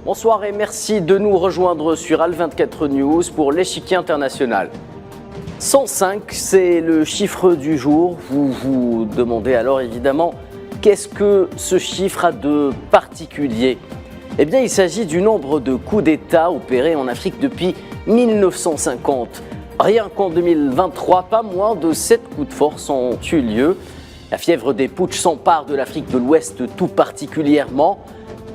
Bonsoir et merci de nous rejoindre sur Al24 News pour l'échiquier international. 105, c'est le chiffre du jour. Vous vous demandez alors évidemment, qu'est-ce que ce chiffre a de particulier ? Eh bien, il s'agit du nombre de coups d'État opérés en Afrique depuis 1950. Rien qu'en 2023, pas moins de 7 coups de force ont eu lieu. La fièvre des putschs s'empare de l'Afrique de l'Ouest tout particulièrement.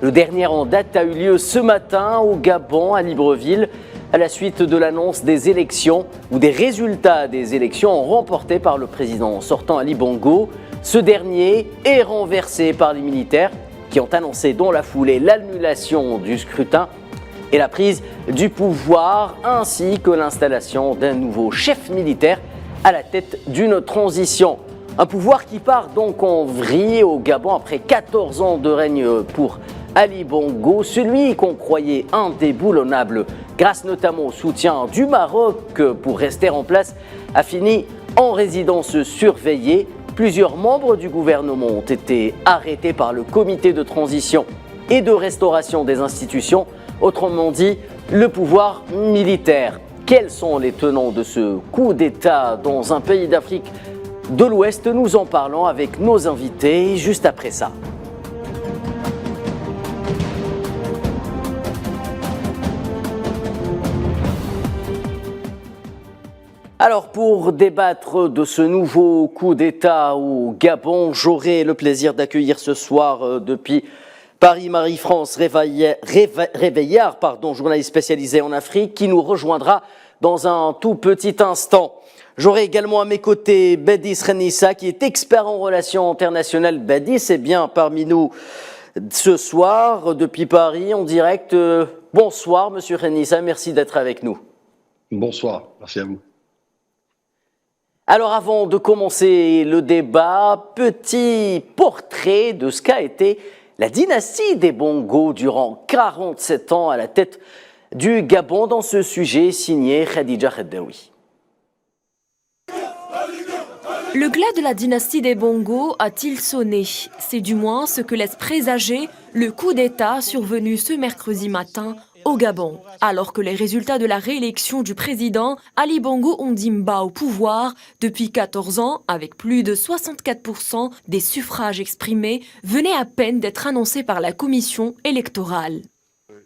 Le dernier en date a eu lieu ce matin au Gabon, à Libreville, à la suite de l'annonce des élections ou des résultats des élections remportés par le président sortant Ali Bongo. Ce dernier est renversé par les militaires qui ont annoncé dans la foulée l'annulation du scrutin et la prise du pouvoir, ainsi que l'installation d'un nouveau chef militaire à la tête d'une transition. Un pouvoir qui part donc en vrille au Gabon après 14 ans de règne pour Ali Bongo, celui qu'on croyait indéboulonnable grâce notamment au soutien du Maroc pour rester en place, a fini en résidence surveillée. Plusieurs membres du gouvernement ont été arrêtés par le comité de transition et de restauration des institutions, autrement dit le pouvoir militaire. Quels sont les tenants de ce coup d'État dans un pays d'Afrique de l'Ouest? Nous en parlons avec nos invités juste après ça. Alors pour débattre de ce nouveau coup d'État au Gabon, j'aurai le plaisir d'accueillir ce soir depuis Paris Marie-France Réveillard, journaliste spécialisé en Afrique, qui nous rejoindra dans un tout petit instant. J'aurai également à mes côtés Badis Renissa, qui est expert en relations internationales. Badis est bien parmi nous ce soir depuis Paris en direct. Bonsoir Monsieur Renissa, merci d'être avec nous. Bonsoir, merci à vous. Alors avant de commencer le débat, petit portrait de ce qu'a été la dynastie des Bongo durant 47 ans à la tête du Gabon. Dans ce sujet signé Khadija Kheddaoui. Le glas de la dynastie des Bongo a-t-il sonné? C'est du moins ce que laisse présager le coup d'État survenu ce mercredi matin au Gabon. Alors que les résultats de la réélection du président Ali Bongo Ondimba au pouvoir depuis 14 ans, avec plus de 64% des suffrages exprimés, venaient à peine d'être annoncés par la commission électorale.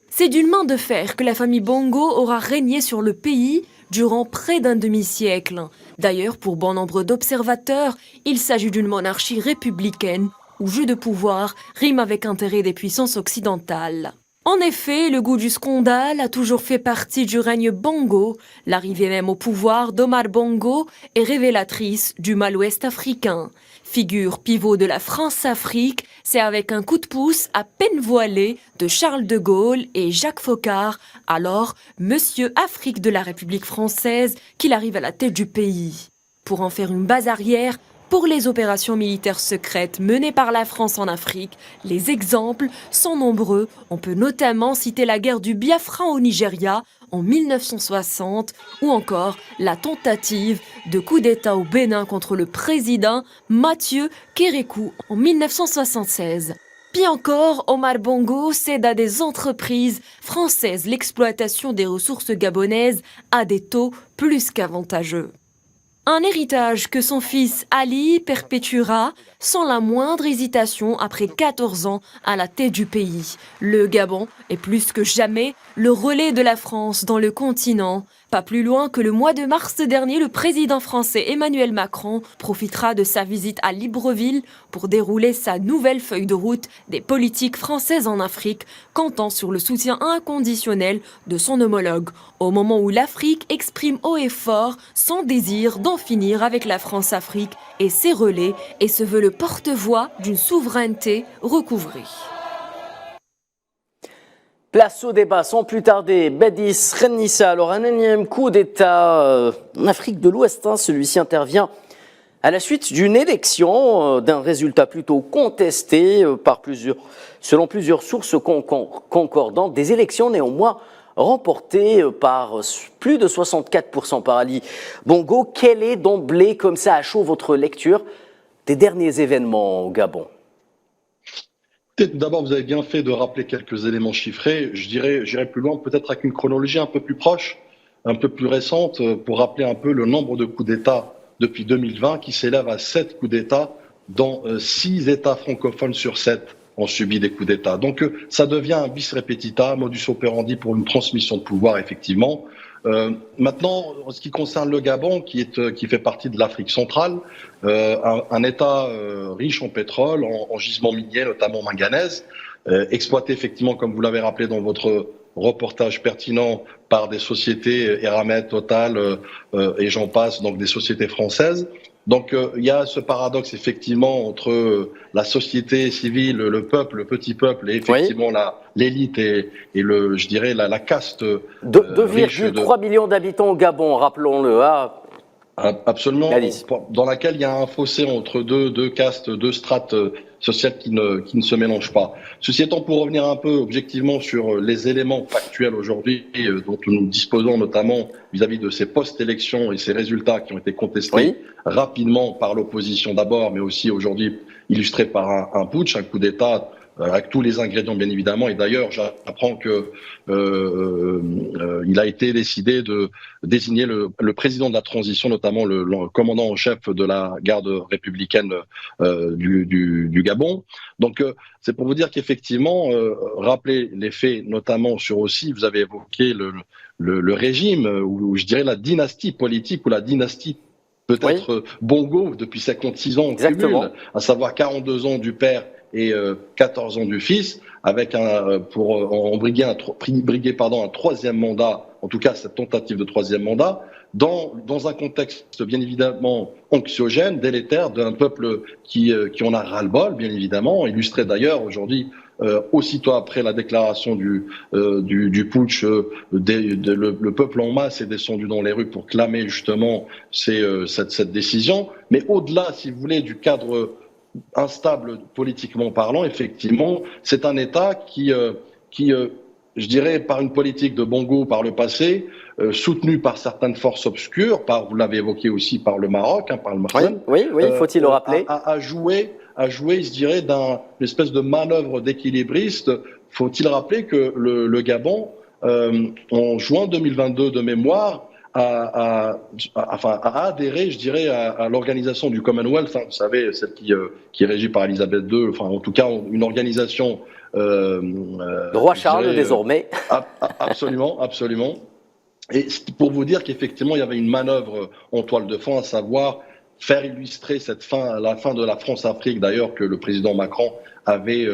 C'est d'une main de fer que la famille Bongo aura régné sur le pays durant près d'un demi-siècle. D'ailleurs, pour bon nombre d'observateurs, il s'agit d'une monarchie républicaine où jeu de pouvoir rime avec intérêt des puissances occidentales. En effet, le goût du scandale a toujours fait partie du règne Bongo. L'arrivée même au pouvoir d'Omar Bongo est révélatrice du mal ouest africain. Figure pivot de la France-Afrique, c'est avec un coup de pouce à peine voilé de Charles de Gaulle et Jacques Foccart, alors Monsieur Afrique de la République française, qu'il arrive à la tête du pays. Pour en faire une base arrière, pour les opérations militaires secrètes menées par la France en Afrique, les exemples sont nombreux. On peut notamment citer la guerre du Biafra au Nigeria en 1960 ou encore la tentative de coup d'État au Bénin contre le président Mathieu Kérékou en 1976. Puis encore, Omar Bongo cède à des entreprises françaises l'exploitation des ressources gabonaises à des taux plus qu'avantageux. Un héritage que son fils Ali perpétuera sans la moindre hésitation après 14 ans à la tête du pays. Le Gabon est plus que jamais le relais de la France dans le continent. Pas plus loin que le mois de mars dernier, le président français Emmanuel Macron profitera de sa visite à Libreville pour dérouler sa nouvelle feuille de route des politiques françaises en Afrique, comptant sur le soutien inconditionnel de son homologue, au moment où l'Afrique exprime haut et fort son désir d'en finir avec la France-Afrique et ses relais et se veut le porte-voix d'une souveraineté recouvrée. Place au débat, sans plus tarder, Badis Renissa. Alors un énième coup d'État en Afrique de l'Ouest, celui-ci intervient à la suite d'une élection, d'un résultat plutôt contesté selon plusieurs sources concordantes, des élections néanmoins remportées par plus de 64% par Ali Bongo. Quelle est d'emblée, comme ça à chaud, votre lecture des derniers événements au Gabon ? D'abord, vous avez bien fait de rappeler quelques éléments chiffrés. J'irai plus loin, peut-être avec une chronologie un peu plus proche, un peu plus récente, pour rappeler un peu le nombre de coups d'État depuis 2020, qui s'élève à 7 coups d'État, dont 6 États francophones sur 7 ont subi des coups d'État. Donc, ça devient un bis repetita, modus operandi pour une transmission de pouvoir, effectivement. Maintenant, en ce qui concerne le Gabon, qui fait partie de l'Afrique centrale, un État riche en pétrole, en gisements miniers, notamment manganèse, exploité effectivement, comme vous l'avez rappelé dans votre reportage pertinent, par des sociétés Eramet, Total et j'en passe, donc des sociétés françaises. Donc il y a ce paradoxe effectivement entre la société civile, le peuple, le petit peuple et effectivement l'élite et je dirais la caste. 2,3 millions d'habitants au Gabon, rappelons-le. Absolument, dans laquelle il y a un fossé entre deux castes, deux strates sociales qui ne se mélangent pas. Ceci étant, pour revenir un peu objectivement sur les éléments factuels aujourd'hui dont nous disposons notamment vis-à-vis de ces post-élections et ces résultats qui ont été contestés rapidement par l'opposition d'abord, mais aussi aujourd'hui illustrés par un putsch, un coup d'État avec tous les ingrédients bien évidemment. Et d'ailleurs, j'apprends que il a été décidé de désigner le président de la transition, notamment le commandant en chef de la garde républicaine du Gabon. Donc c'est pour vous dire qu'effectivement, rappeler les faits, notamment sur aussi, vous avez évoqué le régime, ou je dirais la dynastie politique ou la dynastie peut-être Bongo depuis 56 ans en cumul, à savoir 42 ans du père et 14 ans du fils, avec pour briguer un troisième mandat, en tout cas cette tentative de troisième mandat, dans un contexte bien évidemment anxiogène, délétère, d'un peuple qui en a ras-le-bol, bien évidemment, illustré d'ailleurs aujourd'hui, aussitôt après la déclaration du putsch, le peuple en masse est descendu dans les rues pour clamer justement cette décision. Mais au-delà, si vous voulez, du cadre instable politiquement parlant, effectivement, c'est un État qui, je dirais, par une politique de Bongo par le passé, soutenu par certaines forces obscures, vous l'avez évoqué aussi par le Maroc, par le Maroc. Oui, faut-il le rappeler, a joué, je dirais, d'une espèce de manœuvre d'équilibriste. Faut-il rappeler que le Gabon, en juin 2022 de mémoire, a adhéré, je dirais, à l'organisation du Commonwealth, vous savez, celle qui est régie par Elisabeth II, en tout cas une organisation Roi Charles désormais. Absolument. Et pour vous dire qu'effectivement il y avait une manœuvre en toile de fond, à savoir faire illustrer la fin de la France-Afrique, d'ailleurs que le président Macron avait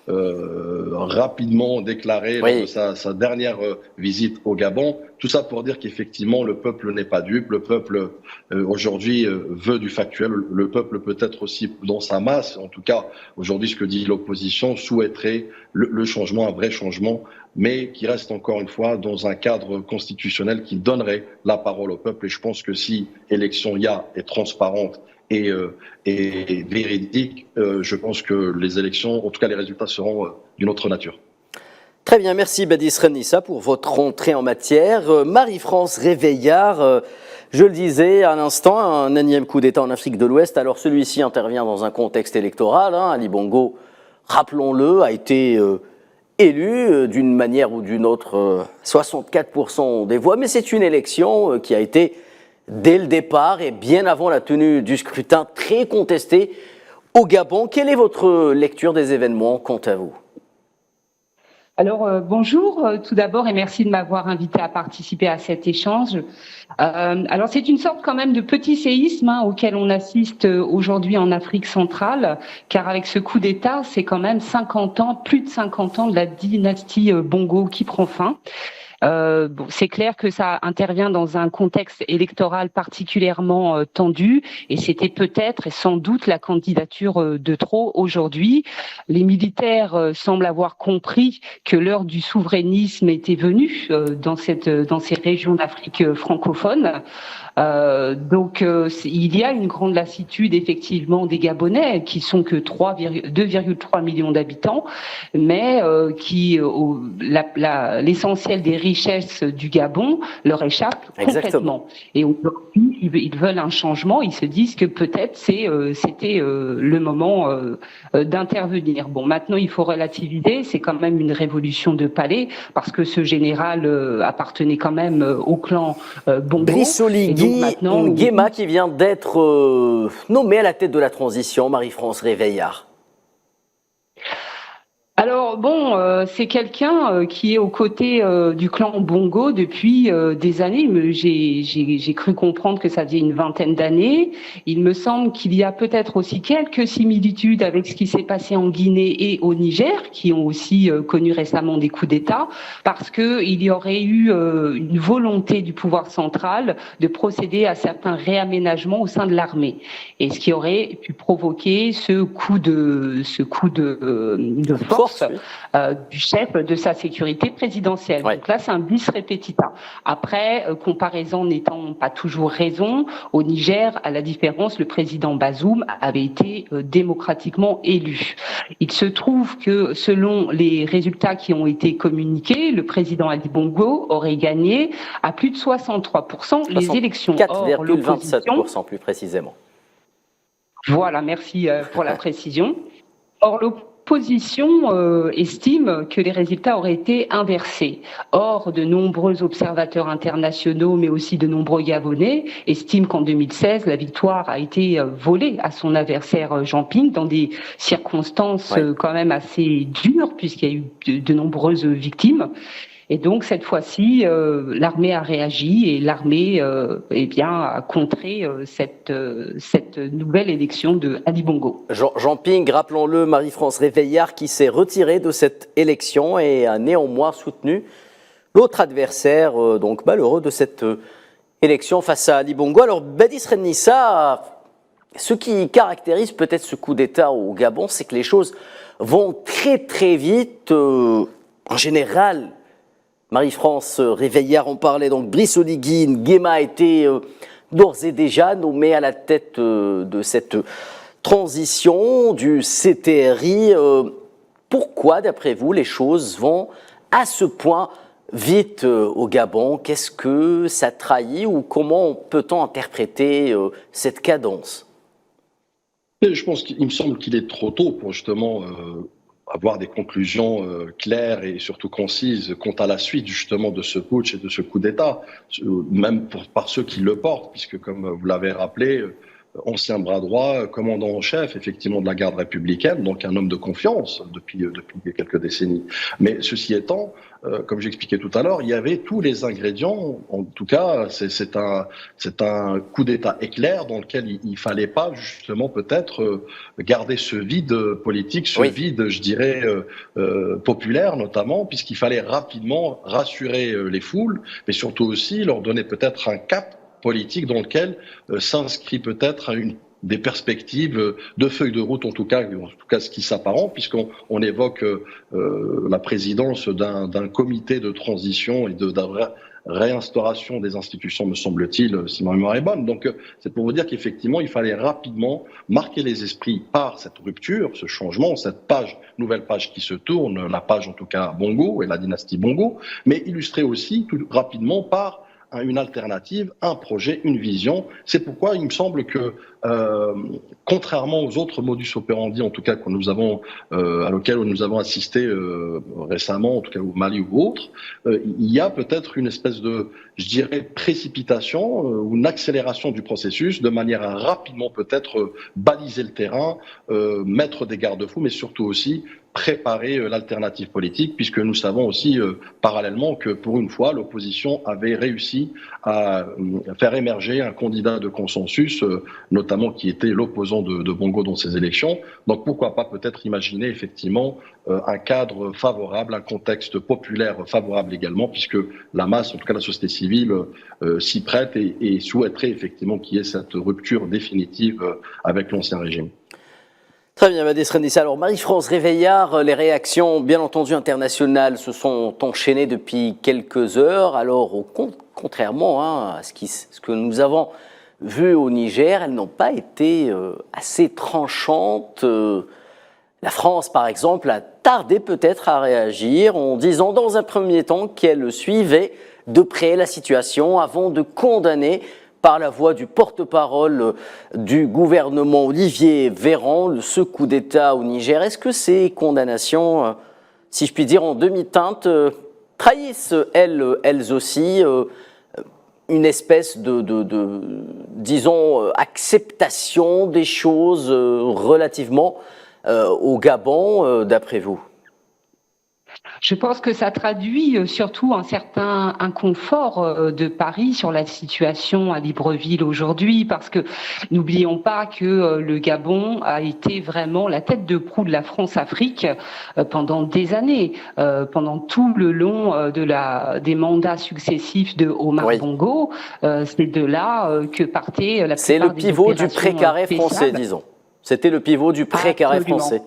rapidement déclaré lors de sa dernière visite au Gabon. Tout ça pour dire qu'effectivement le peuple n'est pas dupe, le peuple aujourd'hui veut du factuel, le peuple peut-être aussi dans sa masse, en tout cas aujourd'hui ce que dit l'opposition, souhaiterait le changement, un vrai changement, mais qui reste encore une fois dans un cadre constitutionnel qui donnerait la parole au peuple. Et je pense que si élection il y a est transparente et véridique, je pense que les élections, en tout cas les résultats seront d'une autre nature. Très bien, merci Badis Renissa pour votre entrée en matière. Marie-France Réveillard, je le disais à l'instant, un énième coup d'État en Afrique de l'Ouest. Alors celui-ci intervient dans un contexte électoral. Ali Bongo, rappelons-le, a été élu d'une manière ou d'une autre, 64% des voix, mais c'est une élection qui a été dès le départ et bien avant la tenue du scrutin très contestée au Gabon. Quelle est votre lecture des événements, quant à vous ? Alors bonjour tout d'abord et merci de m'avoir invité à participer à cet échange. Alors c'est une sorte quand même de petit séisme auquel on assiste aujourd'hui en Afrique centrale, car avec ce coup d'État, c'est quand même 50 ans, plus de 50 ans de la dynastie Bongo qui prend fin. C'est clair que ça intervient dans un contexte électoral particulièrement tendu et c'était peut-être et sans doute la candidature de trop aujourd'hui. Les militaires semblent avoir compris que l'heure du souverainisme était venue dans ces régions d'Afrique francophone. Donc il y a une grande lassitude effectivement des Gabonais qui sont que 2,3 millions d'habitants, mais qui l'essentiel des richesses du Gabon leur échappent Exactement. complètement. Et aujourd'hui, ils veulent un changement. Ils se disent que peut-être c'était le moment d'intervenir. Bon, maintenant, il faut relativiser. C'est quand même une révolution de palais parce que ce général appartenait quand même au clan Bongo. Brice Oligui Nguema qui vient d'être nommé à la tête de la transition, Marie-France Réveillard. Alors bon, c'est quelqu'un qui est aux côtés du clan Bongo depuis des années. J'ai cru comprendre que ça faisait une vingtaine d'années. Il me semble qu'il y a peut-être aussi quelques similitudes avec ce qui s'est passé en Guinée et au Niger, qui ont aussi connu récemment des coups d'État, parce que il y aurait eu une volonté du pouvoir central de procéder à certains réaménagements au sein de l'armée, et ce qui aurait pu provoquer ce coup de force du chef de sa sécurité présidentielle. Ouais. Donc là, c'est un bis repetita. Après, comparaison n'étant pas toujours raison, au Niger, à la différence, le président Bazoum avait été démocratiquement élu. Il se trouve que selon les résultats qui ont été communiqués, le président Ali Bongo aurait gagné à plus de 63% les élections. 4,27% plus précisément. Voilà, merci pour la précision. Or, l'opposition estime que les résultats auraient été inversés. Or, de nombreux observateurs internationaux, mais aussi de nombreux Gabonais, estiment qu'en 2016, la victoire a été volée à son adversaire Jean Ping dans des circonstances quand même assez dures, puisqu'il y a eu de nombreuses victimes. Et donc cette fois-ci, l'armée a réagi et l'armée a contré cette nouvelle élection de Ali Bongo. Jean Ping, rappelons-le, Marie-France Réveillard qui s'est retiré de cette élection et a néanmoins soutenu l'autre adversaire donc malheureux de cette élection face à Ali Bongo. Alors Badi Srenissa, ce qui caractérise peut-être ce coup d'État au Gabon, c'est que les choses vont très très vite. En général, Marie-France Réveillard en parlait, donc Brice Oligui Nguema a été d'ores et déjà nommé à la tête de cette transition du CTRI. Pourquoi, d'après vous, les choses vont à ce point vite au Gabon? Qu'est-ce que ça trahit ou comment peut-on interpréter cette cadence? Je pense qu'il me semble qu'il est trop tôt pour justement avoir des conclusions claires et surtout concises quant à la suite justement de ce putsch et de ce coup d'État, même par ceux qui le portent, puisque comme vous l'avez rappelé, ancien bras droit, commandant en chef effectivement de la garde républicaine, donc un homme de confiance depuis quelques décennies. Mais ceci étant, comme j'expliquais tout à l'heure, il y avait tous les ingrédients. En tout cas, c'est un coup d'État éclair dans lequel il fallait pas justement peut-être garder ce vide politique, ce vide, je dirais, populaire notamment, puisqu'il fallait rapidement rassurer les foules, mais surtout aussi leur donner peut-être un cap politique dans lequel s'inscrit peut-être des perspectives de feuilles de route, en tout cas ce qui s'apparente, puisqu'on évoque la présidence d'un comité de transition et de réinstauration des institutions, me semble-t-il, si ma mémoire est bonne. Donc c'est pour vous dire qu'effectivement, il fallait rapidement marquer les esprits par cette rupture, ce changement, cette nouvelle page qui se tourne, la page en tout cas Bongo et la dynastie Bongo, mais illustrer aussi tout rapidement par une alternative, un projet, une vision. C'est pourquoi il me semble que, contrairement aux autres modus operandi, en tout cas que nous avons, à laquelle nous avons assisté récemment, en tout cas au Mali ou autre, il y a peut-être une espèce de, je dirais, précipitation ou une accélération du processus de manière à rapidement peut-être baliser le terrain, mettre des garde-fous, mais surtout aussi préparer l'alternative politique, puisque nous savons aussi parallèlement que pour une fois, l'opposition avait réussi à faire émerger un candidat de consensus, notamment qui était l'opposant de Bongo dans ces élections. Donc pourquoi pas peut-être imaginer effectivement un cadre favorable, un contexte populaire favorable également, puisque la masse, en tout cas la société civile, s'y prête et souhaiterait effectivement qu'il y ait cette rupture définitive avec l'ancien régime. Très bien, Badi Srenissa. Alors, Marie-France Réveillard, les réactions, bien entendu, internationales se sont enchaînées depuis quelques heures. Alors, contrairement à ce que nous avons vu au Niger, elles n'ont pas été assez tranchantes. La France, par exemple, a tardé peut-être à réagir en disant dans un premier temps qu'elle suivait de près la situation avant de condamner par la voix du porte-parole du gouvernement Olivier Véran ce coup d'État au Niger. Est-ce que ces condamnations, si je puis dire en demi-teinte, trahissent elles aussi une espèce disons, acceptation des choses relativement au Gabon, d'après vous? Je pense que ça traduit surtout un certain inconfort de Paris sur la situation à Libreville aujourd'hui, parce que n'oublions pas que le Gabon a été vraiment la tête de proue de la France-Afrique pendant des années, pendant tout le long des mandats successifs de Omar Bongo. C'est de là que partait la plupart des opérations. C'est le pivot du précaré français, disons. C'était le pivot du précaré français.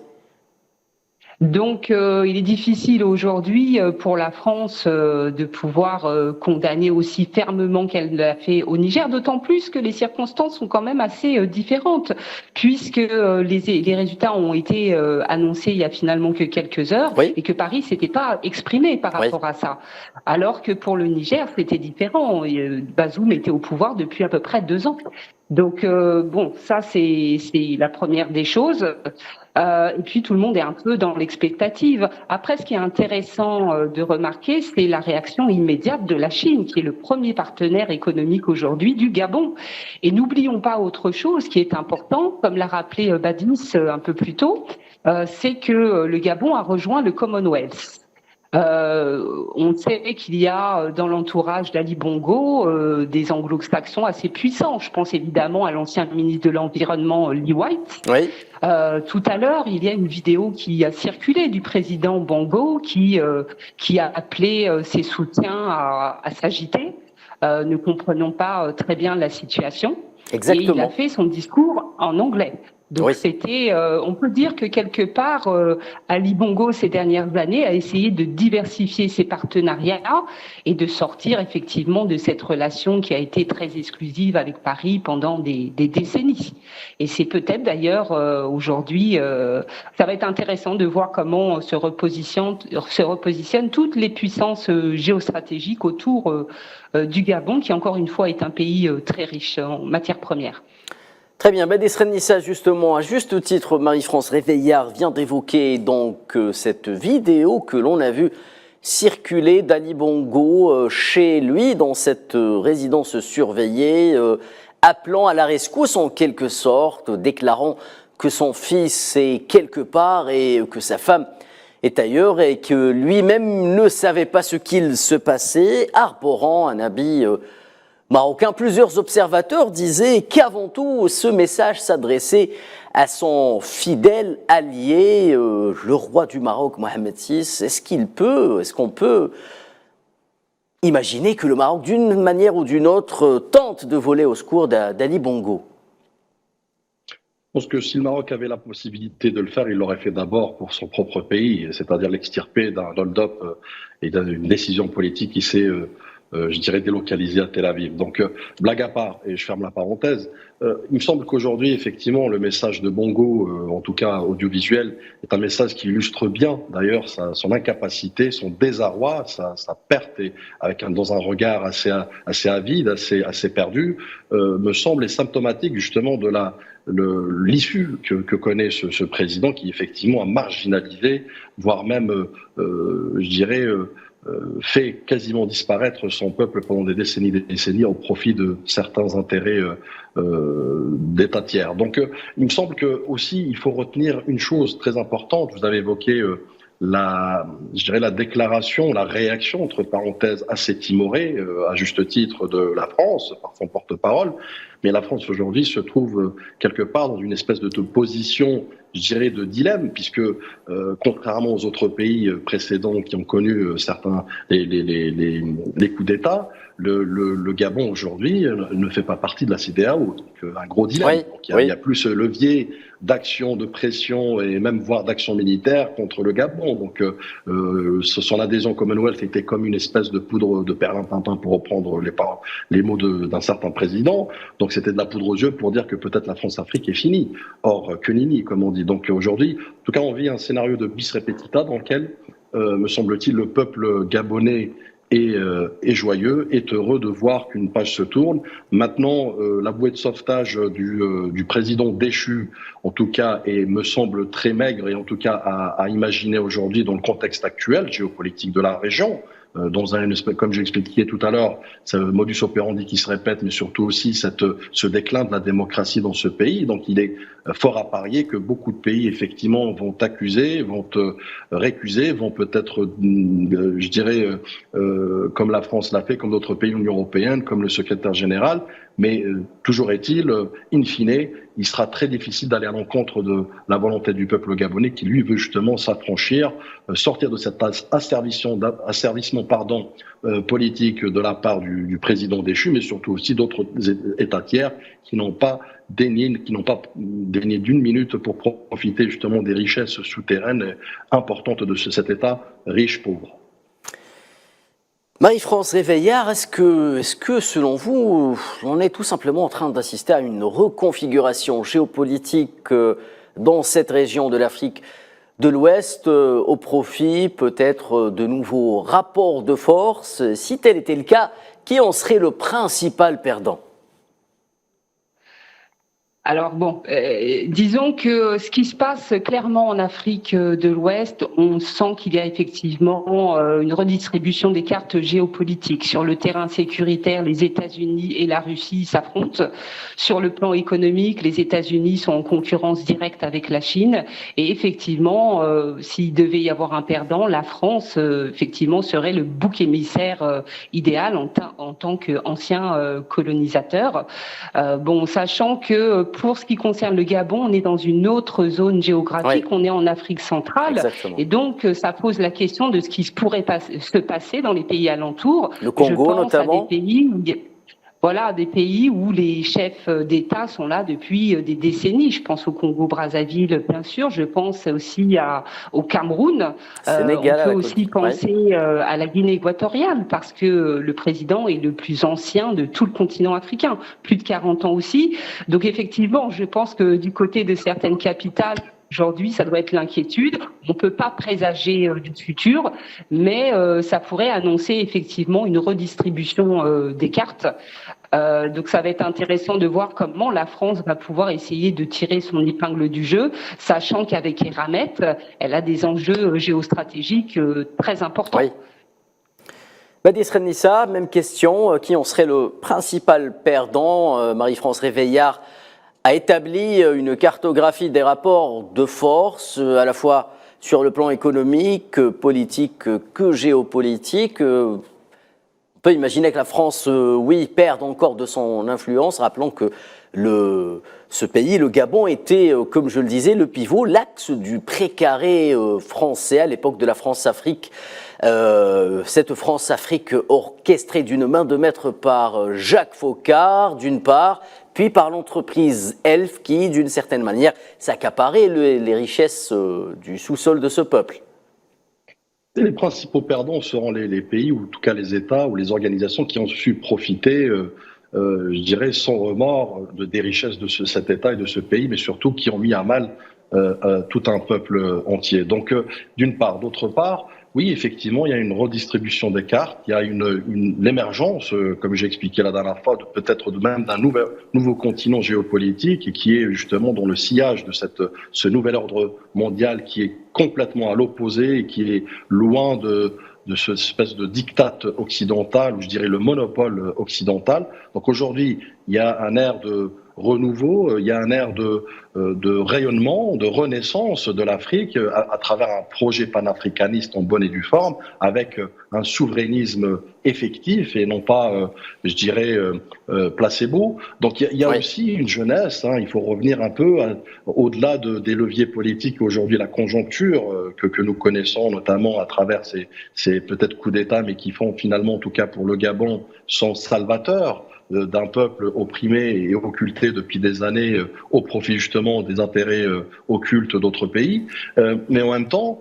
Donc, il est difficile aujourd'hui pour la France de pouvoir condamner aussi fermement qu'elle l'a fait au Niger, d'autant plus que les circonstances sont quand même assez différentes, puisque les résultats ont été annoncés il y a finalement que quelques heures, et que Paris s'était pas exprimé par rapport à ça. Alors que pour le Niger, c'était différent. Bazoum était au pouvoir depuis à peu près 2 ans. Donc, bon, ça, c'est la première des choses. Et puis tout le monde est un peu dans l'expectative. Après, ce qui est intéressant de remarquer, c'est la réaction immédiate de la Chine, qui est le premier partenaire économique aujourd'hui du Gabon. Et n'oublions pas autre chose qui est important, comme l'a rappelé Badis un peu plus tôt, c'est que le Gabon a rejoint le Commonwealth. On sait qu'il y a dans l'entourage d'Ali Bongo des anglo-saxons assez puissants. Je pense évidemment à l'ancien ministre de l'Environnement, Lee White. Oui. Tout à l'heure, il y a une vidéo qui a circulé du président Bongo qui a appelé ses soutiens à s'agiter. Ne comprenons pas très bien la situation. Exactement. Et il a fait son discours en anglais. Donc c'était, on peut dire que quelque part, Ali Bongo ces dernières années a essayé de diversifier ses partenariats et de sortir effectivement de cette relation qui a été très exclusive avec Paris pendant des décennies. Et c'est peut-être d'ailleurs aujourd'hui, ça va être intéressant de voir comment se repositionnent toutes les puissances géostratégiques autour du Gabon, qui encore une fois est un pays très riche en matières premières. Très bien, Badesren Nissa, justement, à juste titre, Marie-France Réveillard vient d'évoquer donc cette vidéo que l'on a vue circuler d'Ali Bongo chez lui, dans cette résidence surveillée, appelant à la rescousse en quelque sorte, déclarant que son fils est quelque part et que sa femme est ailleurs et que lui-même ne savait pas ce qu'il se passait, arborant un habit marocain. Plusieurs observateurs disaient qu'avant tout, ce message s'adressait à son fidèle allié, le roi du Maroc, Mohamed VI. Est-ce qu'on peut imaginer que le Maroc, d'une manière ou d'une autre, tente de voler au secours d'Ali Bongo? Je pense que si le Maroc avait la possibilité de le faire, il l'aurait fait d'abord pour son propre pays, c'est-à-dire l'extirper d'un hold-up et d'une décision politique qui s'est je dirais délocalisé à Tel Aviv. Donc, blague à part, et je ferme la parenthèse, il me semble qu'aujourd'hui, effectivement, le message de Bongo, en tout cas audiovisuel, est un message qui illustre bien, d'ailleurs, son incapacité, son désarroi, sa perte, et dans un regard assez avide, assez perdu, me semble est symptomatique justement de l'issue que connaît ce président, qui effectivement a marginalisé, voire même, je dirais, fait quasiment disparaître son peuple pendant des décennies au profit de certains intérêts d'États tiers. Donc, il me semble que aussi il faut retenir une chose très importante. Vous avez évoqué la déclaration, la réaction entre parenthèses assez timorée, à juste titre, de la France par son porte-parole. Mais la France aujourd'hui se trouve quelque part dans une espèce de position, je dirais, de dilemme, puisque contrairement aux autres pays précédents qui ont connu certains les coups d'État, le Gabon aujourd'hui ne fait pas partie de la CEDEAO, donc un gros dilemme. Oui, donc, il y a plus ce levier d'action, de pression et même voire d'action militaire contre le Gabon. Donc son adhésion au Commonwealth était comme une espèce de poudre de perlimpinpin, pour reprendre les mots d'un certain président. Donc donc c'était de la poudre aux yeux pour dire que peut-être la France-Afrique est finie. Or, que nini, comme on dit. Donc aujourd'hui, en tout cas, on vit un scénario de bis repetita dans lequel, me semble-t-il, le peuple gabonais est joyeux, est heureux de voir qu'une page se tourne. Maintenant, la bouée de sauvetage du président déchu, en tout cas, me semble très maigre et en tout cas à imaginer aujourd'hui dans le contexte actuel géopolitique de la région. Dans comme j'ai expliqué tout à l'heure, c'est le modus operandi qui se répète, mais surtout aussi ce déclin de la démocratie dans ce pays. Donc il est fort à parier que beaucoup de pays, effectivement, vont accuser, vont récuser, vont peut-être, je dirais, comme la France l'a fait, comme d'autres pays de l'Union européenne, comme le secrétaire général. Mais toujours est-il, in fine, il sera très difficile d'aller à l'encontre de la volonté du peuple gabonais qui, lui, veut justement s'affranchir, sortir de cet asservissement politique de la part du président déchu, mais surtout aussi d'autres États tiers qui n'ont pas daigné d'une minute pour profiter justement des richesses souterraines importantes de cet État riche-pauvre. Marie-France Réveillard, est-ce que selon vous, on est tout simplement en train d'assister à une reconfiguration géopolitique dans cette région de l'Afrique de l'Ouest au profit peut-être de nouveaux rapports de force? Si tel était le cas, qui en serait le principal perdant? Alors bon, disons que ce qui se passe clairement en Afrique de l'Ouest, on sent qu'il y a effectivement une redistribution des cartes géopolitiques. Sur le terrain sécuritaire, les États-Unis et la Russie s'affrontent. Sur le plan économique, les États-Unis sont en concurrence directe avec la Chine. Et effectivement, s'il devait y avoir un perdant, la France, effectivement, serait le bouc émissaire idéal en tant qu'ancien colonisateur. Bon, sachant que pour ce qui concerne le Gabon, on est dans une autre zone géographique, on est en Afrique centrale. Exactement. Et donc ça pose la question de ce qui pourrait se passer dans les pays alentours. Le Congo, je pense notamment. À des pays où les chefs d'État sont là depuis des décennies. Je pense au Congo-Brazzaville, bien sûr. Je pense aussi au Cameroun. Sénégal, on peut aussi penser à la Guinée équatoriale, parce que le président est le plus ancien de tout le continent africain, plus de 40 ans aussi. Donc effectivement, je pense que du côté de certaines capitales, aujourd'hui, ça doit être l'inquiétude. On ne peut pas présager du futur, mais ça pourrait annoncer effectivement une redistribution des cartes. Donc ça va être intéressant de voir comment la France va pouvoir essayer de tirer son épingle du jeu, sachant qu'avec Eramet, elle a des enjeux géostratégiques très importants. Oui. Badi Srenissa, même question. Qui en serait le principal perdant? Marie-France Réveillard a établi une cartographie des rapports de force, à la fois sur le plan économique, politique que géopolitique. On peut imaginer que la France, perde encore de son influence. Rappelons que ce pays, le Gabon, était, comme je le disais, le pivot, l'axe du précaré français à l'époque de la France-Afrique. Cette France-Afrique orchestrée d'une main de maître par Jacques Foccart, d'une part, puis par l'entreprise Elf qui, d'une certaine manière, s'accaparait les richesses du sous-sol de ce peuple. Et les principaux perdants seront les pays, ou en tout cas les États ou les organisations qui ont su profiter, je dirais, sans remords des richesses de cet État et de ce pays, mais surtout qui ont mis à mal tout un peuple entier. Donc, d'une part. D'autre part, oui, effectivement, il y a une redistribution des cartes, il y a l'émergence, comme j'ai expliqué la dernière fois, peut-être même d'un nouveau continent géopolitique et qui est justement dans le sillage de ce nouvel ordre mondial qui est complètement à l'opposé et qui est loin de cette espèce de diktat occidental, ou je dirais le monopole occidental. Donc aujourd'hui, il y a un air de renouveau, il y a un air de rayonnement, de renaissance de l'Afrique à travers un projet panafricaniste en bonne et due forme, avec un souverainisme effectif et non pas, je dirais, placebo. Donc il y a aussi une jeunesse, il faut revenir un peu au-delà des leviers politiques aujourd'hui, la conjoncture que nous connaissons notamment à travers ces peut-être coups d'État, mais qui font finalement, en tout cas pour le Gabon, son salvateur. d'un peuple opprimé et occulté depuis des années au profit justement des intérêts occultes d'autres pays. Mais en même temps,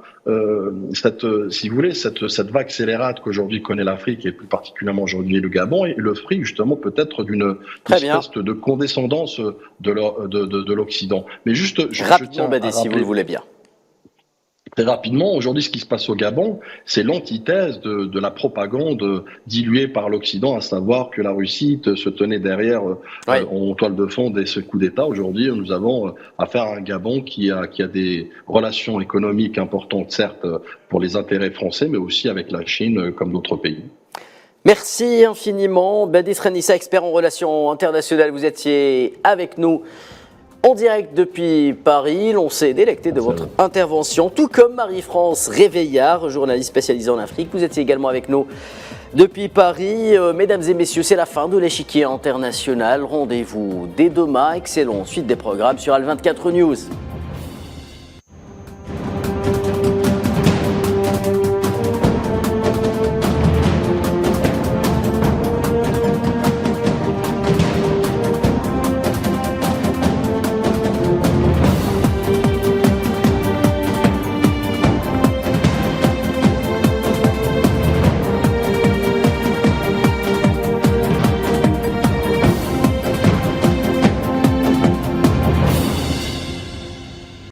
si vous voulez, cette vague scélérate qu'aujourd'hui connaît l'Afrique et plus particulièrement aujourd'hui le Gabon est le fruit justement peut-être d'une espèce de condescendance de l'Occident. Mais juste, rapidement, Badé, si vous le voulez bien. Très rapidement, aujourd'hui, ce qui se passe au Gabon, c'est l'antithèse de la propagande diluée par l'Occident, à savoir que la Russie se tenait derrière en toile de fond de ce coup d'État. Aujourd'hui, nous avons affaire à un Gabon qui a des relations économiques importantes, certes, pour les intérêts français, mais aussi avec la Chine, comme d'autres pays. Merci infiniment. Badi Srenissa, expert en relations internationales, vous étiez avec nous en direct depuis Paris. On s'est délecté de votre intervention, tout comme Marie-France Réveillard, journaliste spécialisée en Afrique. Vous étiez également avec nous depuis Paris. Mesdames et messieurs, c'est la fin de l'échiquier international. Rendez-vous dès demain. Excellente suite des programmes sur Al24 News.